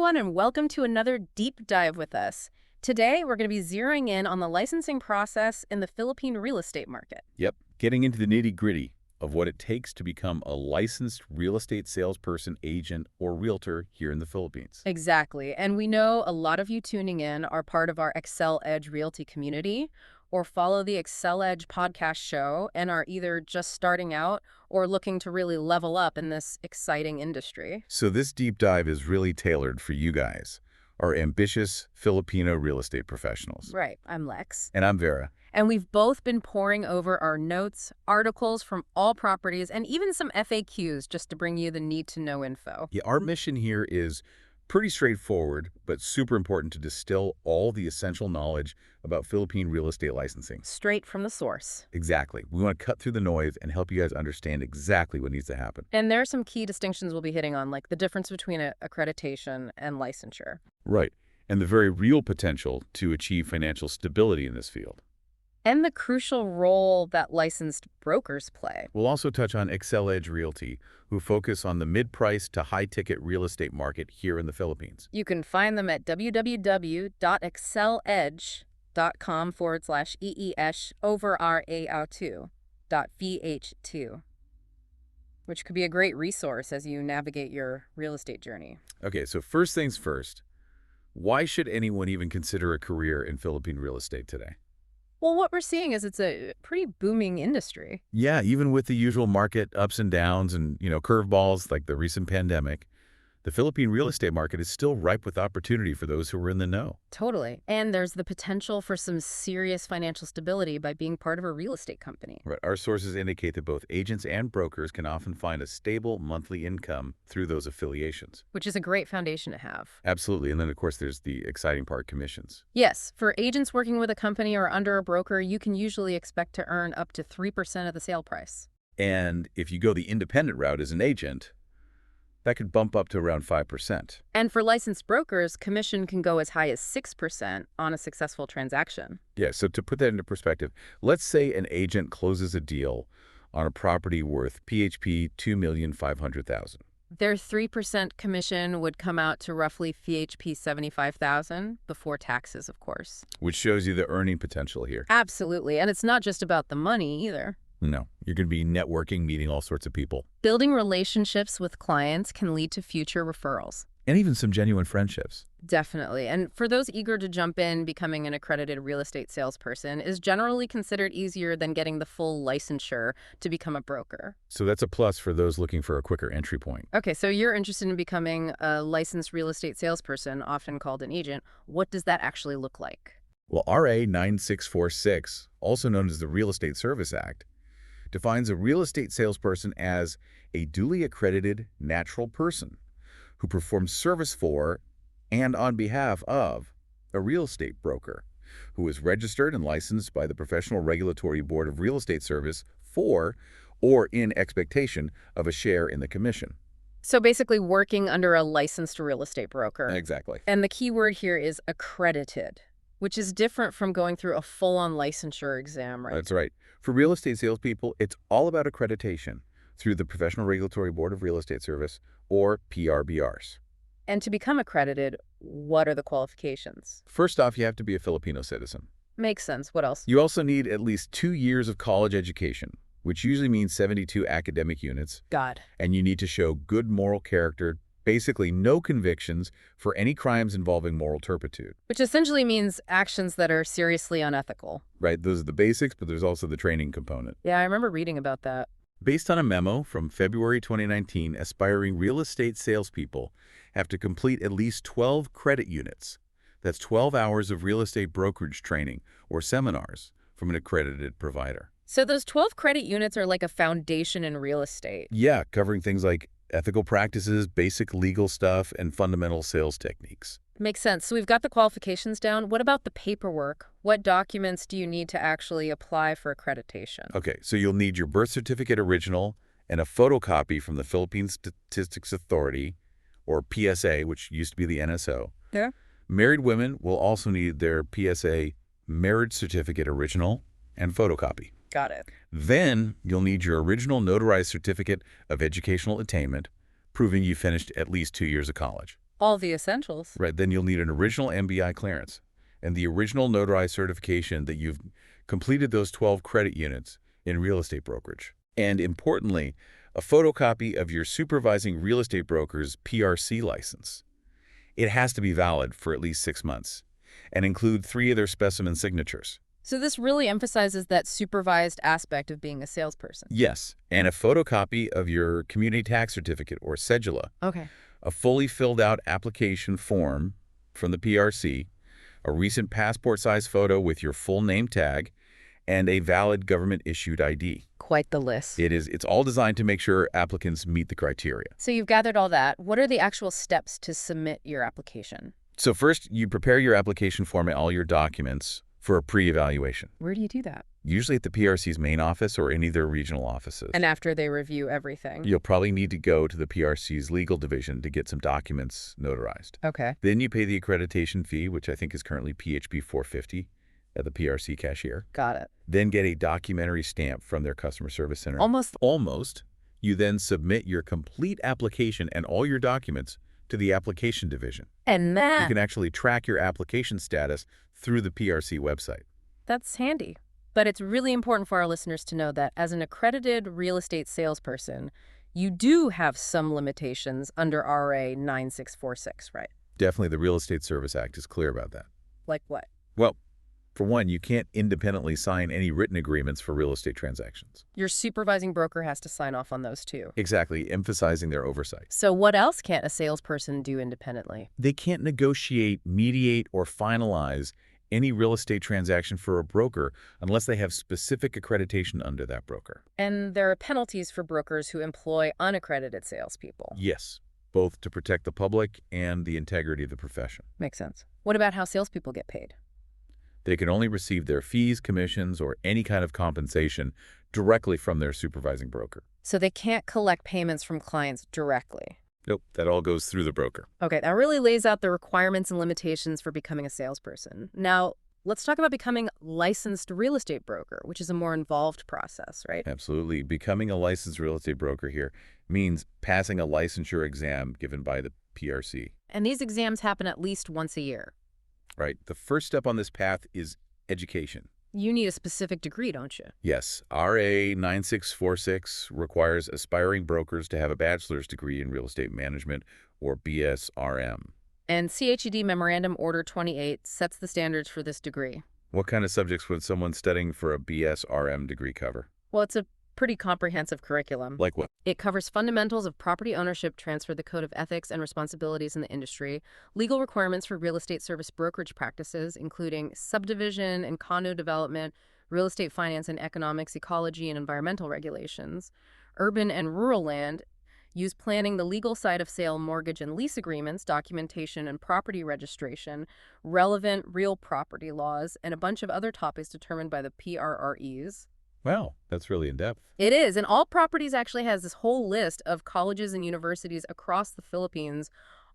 everyone, and welcome to another deep dive with us. Today, we're going to be zeroing in on the licensing process in the Philippine real estate market. Yep, getting into the nitty-gritty of what it takes to become a licensed real estate salesperson, agent, or realtor here in the Philippines. Exactly. And we know a lot of you tuning in are part of our Excel Edge Realty community or follow the Excel Edge podcast show and are either just starting out or looking to really level up in this exciting industry. So this deep dive is really tailored for you guys, our ambitious Filipino real estate professionals. Right. I'm Lex. And I'm Vera. And we've both been poring over our notes, articles from all properties, and even some FAQs just to bring you the need-to-know info. Yeah, our mission here is pretty straightforward, but super important to distill all the essential knowledge about Philippine real estate licensing. Straight from the source. Exactly. We want to cut through the noise and help you guys understand exactly what needs to happen. And there are some key distinctions we'll be hitting on, like the difference between accreditation and licensure. Right. And the very real potential to achieve financial stability in this field. And the crucial role that licensed brokers play. We'll also touch on Excel Edge Realty, who focus on the mid-price to high-ticket real estate market here in the Philippines. You can find them at www.exceledge.com/EES over RAO2.VH2, which could be a great resource as you navigate your real estate journey. Okay, so first things first, why should anyone even consider a career in Philippine real estate today? Well, what we're seeing is it's a pretty booming industry. Yeah, even with the usual market ups and downs and, curveballs like the recent pandemic, the Philippine real estate market is still ripe with opportunity for those who are in the know. Totally. And there's the potential for some serious financial stability by being part of a real estate company. Right. Our sources indicate that both agents and brokers can often find a stable monthly income through those affiliations. Which is a great foundation to have. Absolutely. And then, of course, there's the exciting part, commissions. Yes. For agents working with a company or under a broker, you can usually expect to earn up to 3% of the sale price. And if you go the independent route as an agent, that could bump up to around 5%. And for licensed brokers, commission can go as high as 6% on a successful transaction. Yeah, so to put that into perspective, let's say an agent closes a deal on a property worth PHP $2,500,000. Their 3% commission would come out to roughly PHP $75,000 before taxes, of course. Which shows you the earning potential here. Absolutely. And it's not just about the money either. No, you're going to be networking, meeting all sorts of people. Building relationships with clients can lead to future referrals. And even some genuine friendships. Definitely. And for those eager to jump in, becoming an accredited real estate salesperson is generally considered easier than getting the full licensure to become a broker. So that's a plus for those looking for a quicker entry point. Okay, so you're interested in becoming a licensed real estate salesperson, often called an agent. What does that actually look like? Well, RA 9646, also known as the Real Estate Service Act, defines a real estate salesperson as a duly accredited natural person who performs service for and on behalf of a real estate broker who is registered and licensed by the Professional Regulatory Board of Real Estate Service for or in expectation of a share in the commission. So basically working under a licensed real estate broker. Exactly. And the key word here is accredited, which is different from going through a full-on licensure exam, right? That's right. For real estate salespeople, it's all about accreditation through the Professional Regulatory Board of Real Estate Service, or PRBRs. And to become accredited, what are the qualifications? First off, you have to be a Filipino citizen. Makes sense. What else? You also need at least 2 years of college education, which usually means 72 academic units. God. And you need to show good moral character, basically no convictions for any crimes involving moral turpitude. Which essentially means actions that are seriously unethical. Right, those are the basics, but there's also the training component. Yeah, I remember reading about that. Based on a memo from February 2019, aspiring real estate salespeople have to complete at least 12 credit units. That's 12 hours of real estate brokerage training or seminars from an accredited provider. So those 12 credit units are like a foundation in real estate. Yeah, covering things like ethical practices, basic legal stuff, and fundamental sales techniques. Makes sense. So we've got the qualifications down. What about the paperwork? What documents do you need to actually apply for accreditation? Okay, so you'll need your birth certificate original and a photocopy from the Philippine Statistics Authority, or PSA, which used to be the NSO. Yeah. Married women will also need their PSA marriage certificate original and photocopy. Got it. Then you'll need your original notarized certificate of educational attainment, proving you finished at least 2 years of college. All the essentials. Right, then you'll need an original MBI clearance and the original notarized certification that you've completed those 12 credit units in real estate brokerage. And importantly, a photocopy of your supervising real estate broker's PRC license. It has to be valid for at least 6 months and include 3 of their specimen signatures. So this really emphasizes that supervised aspect of being a salesperson. Yes, and a photocopy of your community tax certificate or cedula, Okay. a fully filled out application form from the PRC, a recent passport-size photo with your full name tag, and a valid government-issued ID. Quite the list. It's all designed to make sure applicants meet the criteria. So you've gathered all that. What are the actual steps to submit your application? So first, you prepare your application form and all your documents for a pre-evaluation, Where do you do that? usually at the PRC's main office or any of their regional offices. And after they review everything? You'll probably need to go to the PRC's legal division to get some documents notarized. Okay. Then you pay the accreditation fee, which I think is currently PHP 450 at the PRC cashier. Got it. Then get a documentary stamp from their customer service center. Almost. You then submit your complete application and all your documents to the application division. And You can actually track your application status through the PRC website. that's handy. But it's really important for our listeners to know that as an accredited real estate salesperson, you do have some limitations under RA 9646, right? Definitely the Real Estate Service Act is clear about that. Like what? Well, for one, you can't independently sign any written agreements for real estate transactions. Your supervising broker has to sign off on those too. Exactly, emphasizing their oversight. So what else can't a salesperson do independently? They can't negotiate, mediate, or finalize any real estate transaction for a broker unless they have specific accreditation under that broker. And there are penalties for brokers who employ unaccredited salespeople. Yes, both to protect the public and the integrity of the profession. Makes sense. What about how salespeople get paid? They can only receive their fees, commissions, or any kind of compensation directly from their supervising broker. So they can't collect payments from clients directly. Nope, that all goes through the broker. Okay, that really lays out the requirements and limitations for becoming a salesperson. Now, let's talk about becoming a licensed real estate broker, which is a more involved process, right? Absolutely. Becoming a licensed real estate broker here means passing a licensure exam given by the PRC. And these exams happen at least once a year. Right. The first step on this path is education. You need a specific degree, don't you? Yes, RA 9646 requires aspiring brokers to have a bachelor's degree in real estate management or BSRM. And CHED Memorandum Order 28 sets the standards for this degree. What kind of subjects would someone studying for a BSRM degree cover? Well, it's a pretty comprehensive curriculum. Like what? It covers fundamentals of property ownership, transfer, the code of ethics and responsibilities in the industry, legal requirements for real estate service brokerage practices, including subdivision and condo development, real estate finance and economics, ecology and environmental regulations, urban and rural land, use planning, the legal side of sale, mortgage and lease agreements, documentation and property registration, relevant real property laws, and a bunch of other topics determined by the PRREs. Wow, that's really in-depth. It is, and All Properties actually has this whole list of colleges and universities across the Philippines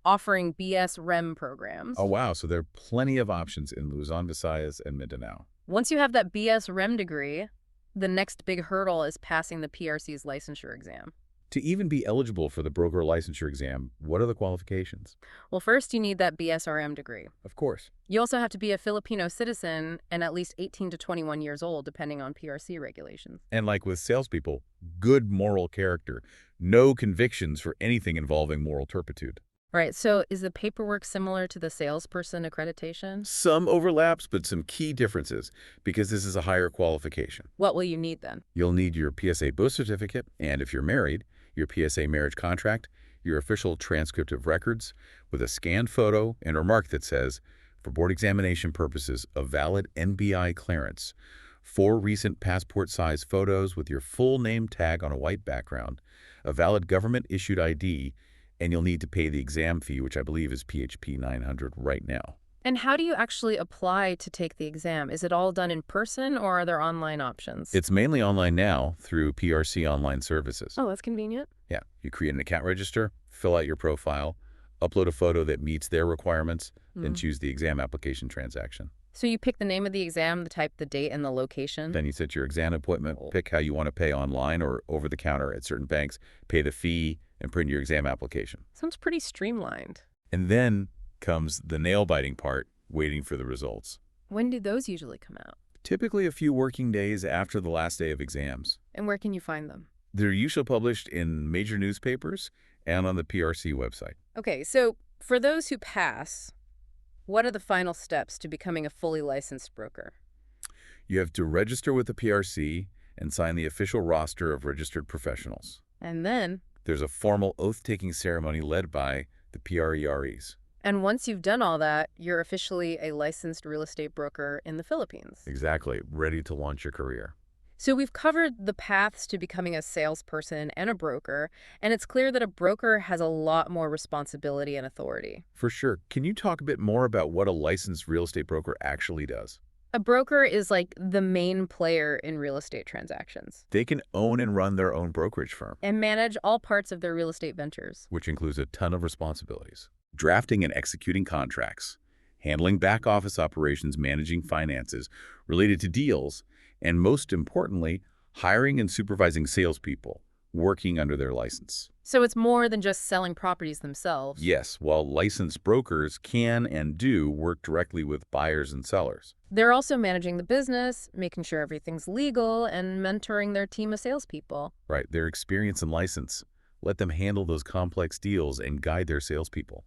offering BS-REM programs. Oh, wow. So there are plenty of options in Luzon, Visayas, and Mindanao. Once you have that BS-REM degree, the next big hurdle is passing the PRC's licensure exam. To even be eligible for the broker licensure exam, what are the qualifications? Well, first you need that BSRM degree. Of course. You also have to be a Filipino citizen and at least 18 to 21 years old, depending on PRC regulations. And like with salespeople, good moral character. No convictions for anything involving moral turpitude. Right, so is the paperwork similar to the salesperson accreditation? Some overlaps, but some key differences, because this is a higher qualification. What will you need then? You'll need your PSA birth certificate, and if you're married, your PSA marriage contract, your official transcript of records with a scanned photo and a remark that says, for board examination purposes, a valid NBI clearance, 4 recent passport-size photos with your full name tag on a white background, a valid government-issued ID, and you'll need to pay the exam fee, which I believe is PHP 900 right now. And how do you actually apply to take the exam? Is it all done in person or are there online options? It's mainly online now through PRC Online Services. Oh, that's convenient. Yeah, you create an account register, fill out your profile, upload a photo that meets their requirements, then choose the exam application transaction. So you pick the name of the exam, the type, the date, and the location? Then you set your exam appointment, pick how you want to pay online or over the counter at certain banks, pay the fee, and print your exam application. Sounds pretty streamlined. And then comes the nail-biting part, waiting for the results. When do those usually come out? Typically a few working days after the last day of exams. And where can you find them? They're usually published in major newspapers and on the PRC website. Okay, so for those who pass, what are the final steps to becoming a fully licensed broker? You have to register with the PRC and sign the official roster of registered professionals. And then, There's a formal oath-taking ceremony led by the PREREs. and once you've done all that, you're officially a licensed real estate broker in the Philippines. Exactly, ready to launch your career. So we've covered the paths to becoming a salesperson and a broker, and it's clear that a broker has a lot more responsibility and authority. For sure. Can you talk a bit more about what a licensed real estate broker actually does? A broker is like the main player in real estate transactions They can own and run their own brokerage firm, and manage all parts of their real estate ventures. which includes a ton of responsibilities. Drafting and executing contracts, handling back-office operations, managing finances related to deals, and most importantly, hiring and supervising salespeople working under their license. So it's more than just selling properties themselves. Yes, while licensed brokers can and do work directly with buyers and sellers. They're also managing the business, making sure everything's legal, and mentoring their team of salespeople. Right, their experience and license. Let them handle those complex deals and guide their salespeople.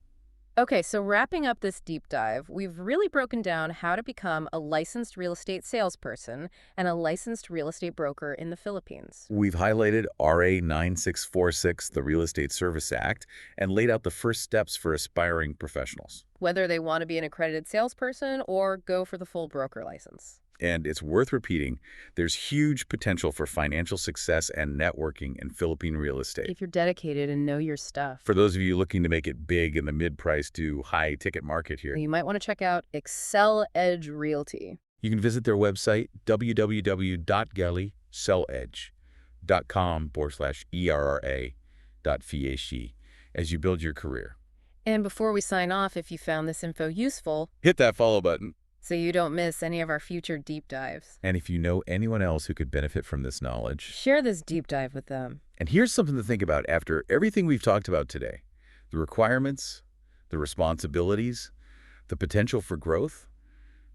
Okay, so wrapping up this deep dive, we've really broken down how to become a licensed real estate salesperson and a licensed real estate broker in the Philippines. We've highlighted RA 9646, the Real Estate Service Act, and laid out the first steps for aspiring professionals. Whether they want to be an accredited salesperson or go for the full broker license. And it's worth repeating, there's huge potential for financial success and networking in Philippine real estate. If you're dedicated and know your stuff. For those of you looking to make it big in the mid-price to high-ticket market here, You might want to check out Excel Edge Realty. you can visit their website, www.gellyselledge.com/ERRA.FIESHI, as you build your career. And before we sign off, if you found this info useful, Hit that follow button. so you don't miss any of our future deep dives, And if you know anyone else who could benefit from this knowledge. share this deep dive with them. And here's something to think about after everything we've talked about today. The requirements, the responsibilities, the potential for growth.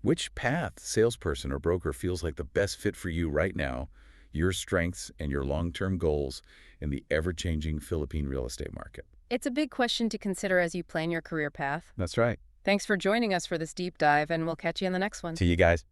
Which path, salesperson or broker, feels like the best fit for you right now, your strengths and your long-term goals in the ever-changing Philippine real estate market? It's a big question to consider as you plan your career path. That's right. Thanks for joining us for this deep dive, and we'll catch you in the next one. See you guys.